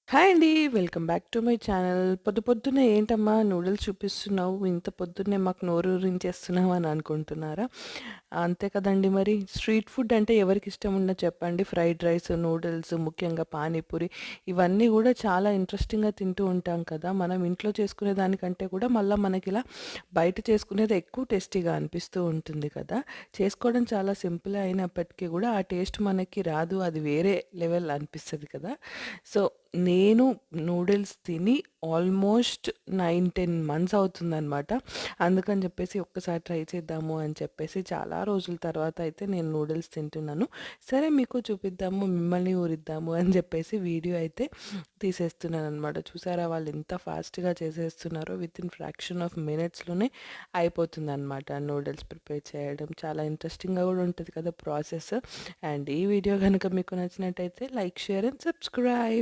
Hi అండి. Welcome back to my channel. పొద్దున్నే ఏంటమ్మా నూడిల్స్ చూపిస్తున్నావు, ఇంత పొద్దున్నే మాకు నోరూరించేస్తున్నావు అని అనుకుంటున్నారా? అంతే కదండీ మరి. స్ట్రీట్ ఫుడ్ అంటే ఎవరికిష్టం ఉండదు చెప్పండి. ఫ్రైడ్ రైస్, నూడిల్స్, ముఖ్యంగా పానీపూరి ఇవన్నీ గూడా చాలా ఇంట్రెస్టింగ్‌గా తింటూ ఉంటాం కదా! మనం ఇంట్లో చేసుకునే దానికంటే కూడా మళ్ళా మనకిలా బయట చేసుకునేది ఎక్కువ టేస్టీగా అనిపిస్తూ ఉంటుంది కదా! చేసుకోవడం చాలా సింపులే అయినప్పటికీ గూడా ఆ టేస్ట్ మనకి రాదు. అది వేరే లెవెల్ అనిపిస్తది కదా! సో, నేను నూడిల్స్ తిని ఆల్మోస్ట్ 9, 10 మంత్స్ అవుతుందనమాట. అందుకని చెప్పేసి ఒక్కసారి ట్రై చేద్దాము అని చెప్పేసి చాలా రోజుల తర్వాత అయితే నేను నూడిల్స్ తింటున్నాను. సరే మీకు చూపిద్దాము, మిమ్మల్ని ఊరిద్దాము అని చెప్పేసి వీడియో అయితే తీసేస్తున్నాననమాట. చూసారా వాళ్ళు ఎంత ఫాస్ట్‌గా చేసేస్తున్నారో వితిన్ ఫ్రాక్షన్ ఆఫ్ మినిట్స్‌లోనే అయిపోతుందనమాట నూడిల్స్ ప్రిపేర్ చేయడం. చాలా ఇంట్రెస్టింగ్‌గా కూడా ఉంటది కదా ప్రాసెస్. అండ్ ఈ వీడియో గనుక మీకు నచ్చినట్టయితే లైక్, షేర్ అండ్ సబ్స్క్రైబ్.